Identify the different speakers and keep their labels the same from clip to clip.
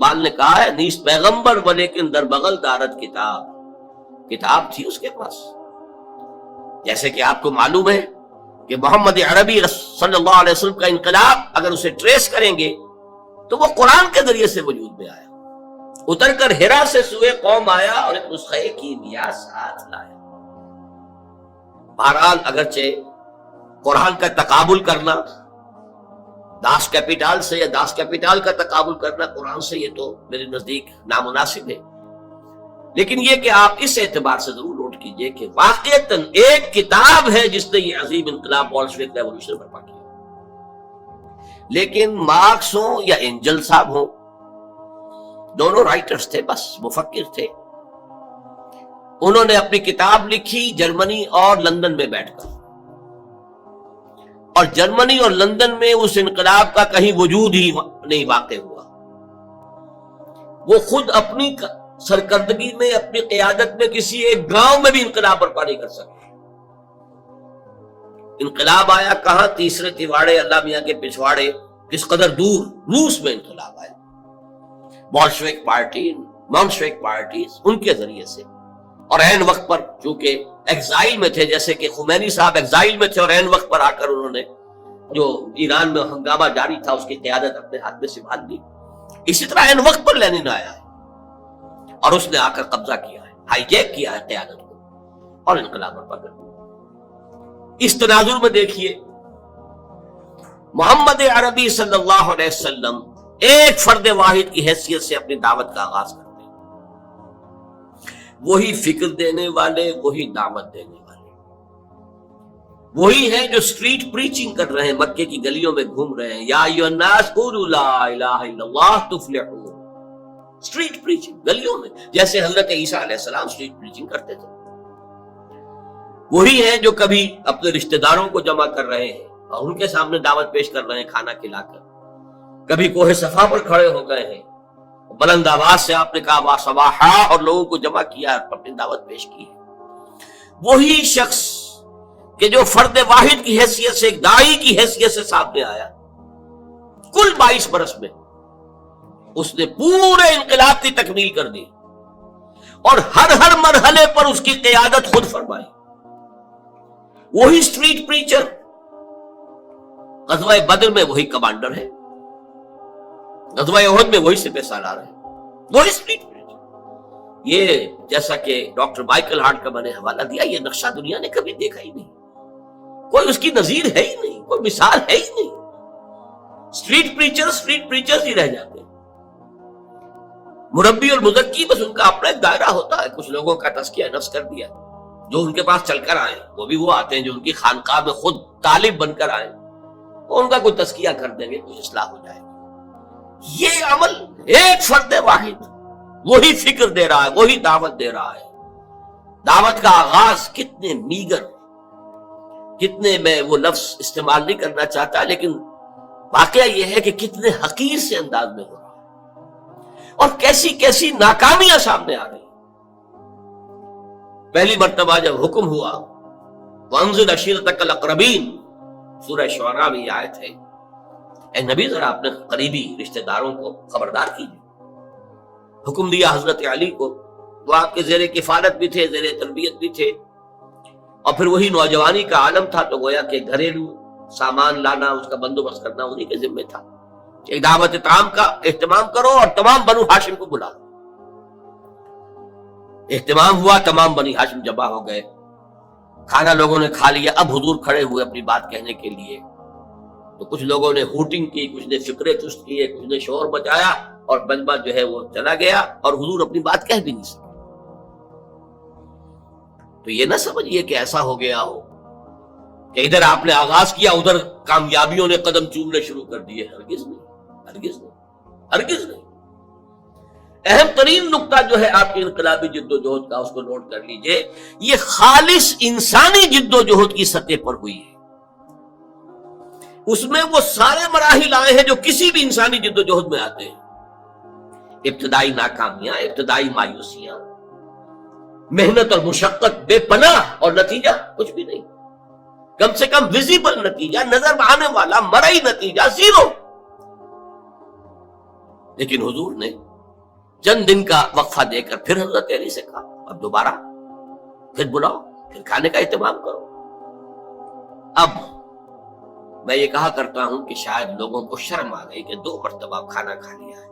Speaker 1: اقبال نے کہا ہے نیست پیغمبر ولیکن در بغل دارت کتاب، کتاب تھی اس کے پاس. جیسے کہ آپ کو معلوم ہے کہ محمد عربی صلی اللہ علیہ وسلم کا انقلاب اگر اسے ٹریس کریں گے تو وہ قرآن کے ذریعے سے وجود میں آیا، اتر کر ہرا سے سوئے قوم آیا اور ایک نسخے کی کیمیا ساتھ لایا. بہرحال اگرچہ قرآن کا تقابل کرنا داس کیپیٹال سے یا داس کیپیٹال کا تقابل کرنا قرآن سے یہ تو میرے نزدیک نامناسب ہے، لیکن یہ کہ آپ اس اعتبار سے ضرور نوٹ کیجئے کہ واقعتاً ایک کتاب ہے جس نے یہ عظیم انقلاب بولشوک ریولوشن برپا کیا. لیکن مارکس ہوں یا اینجل صاحب ہوں، دونوں رائٹرز تھے، بس مفکر تھے. انہوں نے اپنی کتاب لکھی جرمنی اور لندن میں بیٹھ کر، اور جرمنی اور لندن میں اس انقلاب کا کہیں وجود ہی نہیں واقع ہوا. وہ خود اپنی سرکردگی میں، اپنی قیادت میں کسی ایک گاؤں میں بھی انقلاب برپا نہیں کر سکے. انقلاب آیا کہاں؟ تیسرے تیواڑے اللہ میاں کے پچھواڑے کس قدر دور روس میں انقلاب آیا. بولشوک پارٹی، مونشوک پارٹیز ان کے ذریعے سے، اور عین وقت پر چونکہ ایگزائل میں تھے، جیسے کہ خمینی صاحب ایگزائل میں تھے اور عین وقت پر آ کر انہوں نے جو ایران میں ہنگامہ جاری تھا اس کی قیادت اپنے ہاتھ میں سنبھال لی. اسی طرح عین وقت پر لینن آیا ہے اور اس نے آ کر قبضہ کیا ہے، ہائی جیک کیا ہے قیادت کو اور انقلاب برپا کر دیا. اس تناظر میں دیکھیے محمد عربی صلی اللہ علیہ وسلم ایک فرد واحد کی حیثیت سے اپنی دعوت کا آغاز کرتے ہیں. وہی فکر دینے والے، وہی دعوت دینے والے، وہی ہیں جو سٹریٹ پریچنگ کر رہے ہیں، مکے کی گلیوں میں گھوم رہے ہیں. یا ایھا الناس قولوا لا الہ الا اللہ تفلحوا. سٹریٹ پریچنگ گلیوں میں، جیسے حضرت عیسیٰ علیہ السلام سٹریٹ پریچنگ کرتے تھے. وہی ہیں جو کبھی اپنے رشتہ داروں کو جمع کر رہے ہیں اور ان کے سامنے دعوت پیش کر رہے ہیں کھانا کھلا کر. کبھی کوہ صفا پر کھڑے ہو گئے ہیں، بلند آواز سے آپ نے کہا وا صباحا اور لوگوں کو جمع کیا اور اپنی دعوت پیش کی. وہی شخص کہ جو فرد واحد کی حیثیت سے، ایک داعی کی حیثیت سے سامنے آیا، کل 22 برس میں اس نے پورے انقلاب کی تکمیل کر دی اور ہر مرحلے پر اس کی قیادت خود فرمائی. وہی سٹریٹ پریچر، غزوہ بدر میں وہی کمانڈر ہے، غزوہ احد میں وہی سپہ سالار ہے، وہی سٹریٹ پریچر. یہ جیسا کہ ڈاکٹر مائیکل ہارٹ کا میں نے حوالہ دیا، یہ نقشہ دنیا نے کبھی دیکھا ہی نہیں، کوئی اس کی نظیر ہے ہی نہیں، کوئی مثال ہے ہی نہیں. سٹریٹ پریچرز ہی رہ جاتے ہیں. مربی اور مزکی بس ان کا اپنا ایک دائرہ ہوتا ہے. کچھ لوگوں کا تزکیہ نفس کر دیا، جو ان کے پاس چل کر آئے وہ بھی وہ آتے ہیں جو ان کی خانقاہ میں خود طالب بن کر آئے، وہ ان کا کوئی تزکیہ کر دیں گے، کوئی اصلاح ہو جائے گی. یہ عمل ایک فرد واحد وہی فکر دے رہا ہے، وہی دعوت دے رہا ہے. دعوت کا آغاز کتنے میگر، کتنے، میں وہ لفظ استعمال نہیں کرنا چاہتا، لیکن واقعہ یہ ہے کہ کتنے حقیر سے انداز میں ہو رہا ہے اور کیسی کیسی ناکامیاں سامنے آ رہی. پہلی مرتبہ جب حکم ہوا وانذر عشیرتک الاقربین، سورہ شعراء میں یہ آیت ہے، اے نبی ذرا اپنے قریبی رشتہ داروں کو خبردار کیجیے. حکم دیا حضرت علی کو، وہ آپ کے زیر کفالت بھی تھے، زیر تربیت بھی تھے، اور پھر وہی نوجوانی کا عالم تھا، تو گویا کہ گھریلو سامان لانا، اس کا بندوبست کرنا انہی کے ذمہ تھا. ایک دعوت طعام کا اہتمام کرو اور تمام بنو ہاشم کو بلا. اہتمام ہوا، تمام بنی ہاشم جمع ہو گئے، کھانا لوگوں نے کھا لیا. اب حضور کھڑے ہوئے اپنی بات کہنے کے لیے، تو کچھ لوگوں نے ہوٹنگ کی، کچھ نے فکرے چست کیے، کچھ نے شور مچایا، اور مجمع جو ہے وہ چلا گیا اور حضور اپنی بات کہہ بھی نہیں سکے. تو یہ نہ سمجھیے کہ ایسا ہو گیا ہو کہ ادھر آپ نے آغاز کیا، ادھر کامیابیوں نے قدم چومنے شروع کر دیے. ہرگز نہیں، ہرگز نہیں، ہرگز نہیں. اہم ترین نقطہ جو ہے آپ کی انقلابی جد و جہد کا، اس کو نوٹ کر لیجئے، یہ خالص انسانی جد و جہد کی سطح پر ہوئی ہے. اس میں وہ سارے مراحل آئے ہیں جو کسی بھی انسانی جد و جہد میں آتے ہیں. ابتدائی ناکامیاں، ابتدائی مایوسیاں، محنت اور مشقت بے پناہ، اور نتیجہ کچھ بھی نہیں، کم سے کم ویزیبل نتیجہ، نظر آنے والا مرئی نتیجہ زیرو. لیکن حضور نے چند دن کا وقفہ دے کر پھر حضرت علی سے کہا اب دوبارہ پھر بلاؤ، پھر کھانے کا اہتمام کرو۔ اب میں یہ کہا کرتا ہوں کہ شاید لوگوں کو شرم آ گئی کہ 2 مرتبہ کھانا کھا لیا ہے،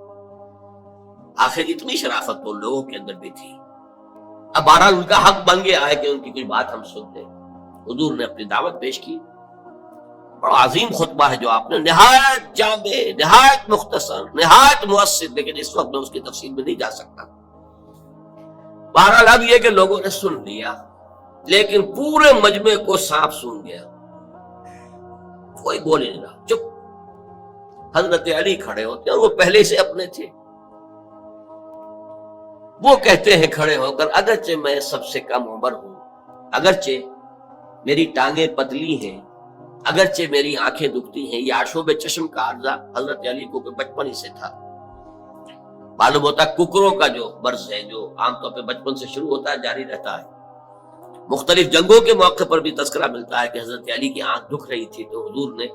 Speaker 1: آخر اتنی شرافت تو لوگوں کے اندر بھی تھی۔ اب بہرحال ان کا حق بن گیا ہے کہ ان کی کوئی بات ہم سن لیں۔ حضور نے اپنی دعوت پیش کی، بڑا عظیم خطبہ ہے جو آپ نے، نہایت جامع، نہایت مختصر، نہایت مؤثر، لیکن اس وقت میں اس کی تفصیل میں نہیں جا سکتا۔ بہرحال اب یہ کہ لوگوں نے سن لیا، لیکن پورے مجمع کو سانپ سون گیا، کوئی بول ہی نہیں رہا، چپ۔ حضرت علی کھڑے ہوتے ہیں اور وہ پہلے سے اپنے تھے، وہ کہتے ہیں کھڑے ہو کر اگرچہ میں سب سے کم عمر ہوں، اگرچہ میری ٹانگیں پتلی ہیں، اگرچہ میری آنکھیں دکھتی ہیں، یہ آشوب چشم کا عرضہ حضرت علی کو بچپن ہی سے تھا۔ معلوم ہوتا ہے ککروں کا جو مرض ہے جو عام طور پہ بچپن سے شروع ہوتا ہے جاری رہتا ہے۔ مختلف جنگوں کے موقع پر بھی تذکرہ ملتا ہے کہ حضرت علی کی آنکھ دکھ رہی تھی تو حضور نے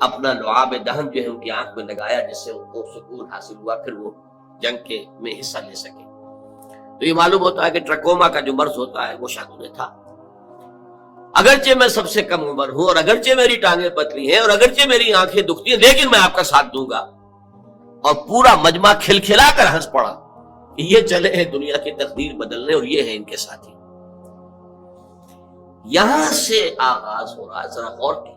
Speaker 1: اپنا لعاب دہن جو ہے ان کی آنکھ میں لگایا، جس سے ان کو سکون حاصل ہوا، پھر وہ جنگ کے میں حصہ لے سکے۔ تو یہ معلوم ہوتا ہے کہ ٹرکوما کا جو مرض ہوتا ہے وہ شاید انہیں تھا۔ اگرچہ میں سب سے کم عمر ہوں، اور اگرچہ میری ٹانگیں پتلی ہیں، اور اگرچہ میری آنکھیں دکھتی ہیں، لیکن میں آپ کا ساتھ دوں گا۔ اور پورا مجمع کھلکھلا کر ہنس پڑا کہ یہ چلے ہیں دنیا کی تقدیر بدلنے، اور یہ ہے ان کے ساتھی۔ یہاں سے آغاز ہو رہا ہے، ذرا غور کیجیے۔